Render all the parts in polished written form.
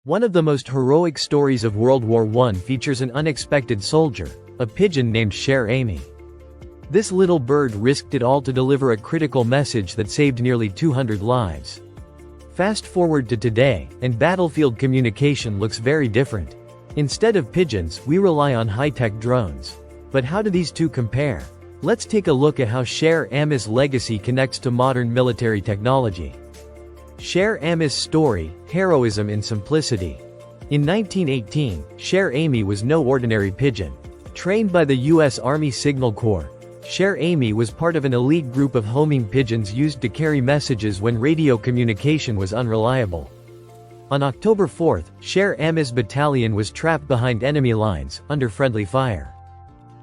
One of the most heroic stories of World War I features an unexpected soldier, a pigeon named Cher Ami. This little bird risked it all to deliver a critical message that saved nearly 200 lives. Fast forward to today, and battlefield communication looks very different. Instead of pigeons, we rely on high-tech drones. But how do these two compare? Let's take a look at how Cher Ami's legacy connects to modern military technology. Cher Ami's story, heroism in simplicity. In 1918, Cher Ami was no ordinary pigeon. Trained by the U.S. Army Signal Corps, Cher Ami was part of an elite group of homing pigeons used to carry messages when radio communication was unreliable. On October 4, Cher Ami's battalion was trapped behind enemy lines, under friendly fire.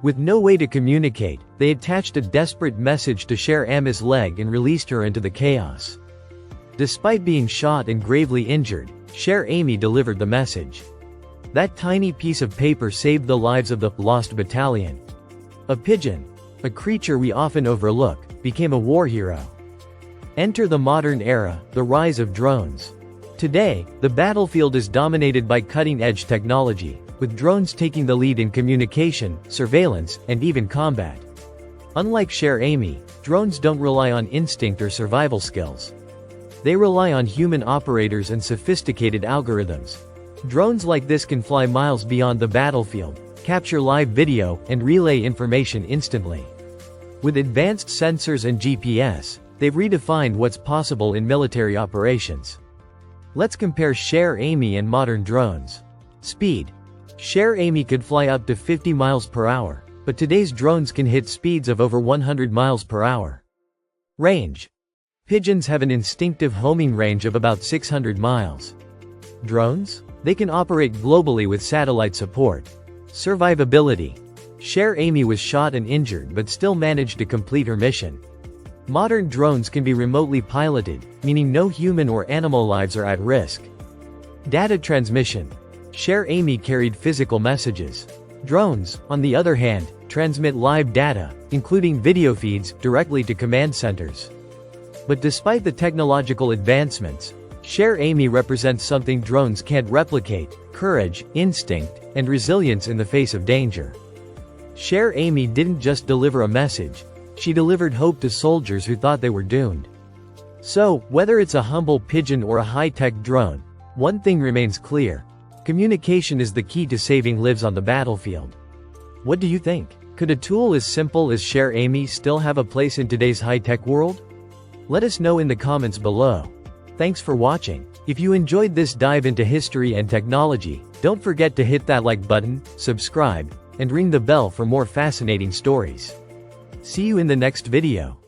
With no way to communicate, they attached a desperate message to Cher Ami's leg and released her into the chaos. Despite being shot and gravely injured, Cher Ami delivered the message. That tiny piece of paper saved the lives of the lost battalion. A pigeon, a creature we often overlook, became a war hero. Enter the modern era, the rise of drones. Today, the battlefield is dominated by cutting-edge technology, with drones taking the lead in communication, surveillance, and even combat. Unlike Cher Ami, drones don't rely on instinct or survival skills. They rely on human operators and sophisticated algorithms. Drones like this can fly miles beyond the battlefield, capture live video, and relay information instantly. With advanced sensors and GPS, they've redefined what's possible in military operations. Let's compare Cher Ami and modern drones. Speed. Cher Ami could fly up to 50 miles per hour, but today's drones can hit speeds of over 100 miles per hour. Range. Pigeons have an instinctive homing range of about 600 miles. Drones? They can operate globally with satellite support. Survivability. Cher Ami was shot and injured but still managed to complete her mission. Modern drones can be remotely piloted, meaning no human or animal lives are at risk. Data transmission. Cher Ami carried physical messages. Drones, on the other hand, transmit live data, including video feeds, directly to command centers. But despite the technological advancements, Cher Ami represents something drones can't replicate: courage, instinct, and resilience in the face of danger. Cher Ami didn't just deliver a message, she delivered hope to soldiers who thought they were doomed. So, whether it's a humble pigeon or a high-tech drone, one thing remains clear: communication is the key to saving lives on the battlefield. What do you think? Could a tool as simple as Cher Ami still have a place in today's high-tech world? Let us know in the comments below. Thanks for watching. If you enjoyed this dive into history and technology, don't forget to hit that like button, subscribe, and ring the bell for more fascinating stories. See you in the next video.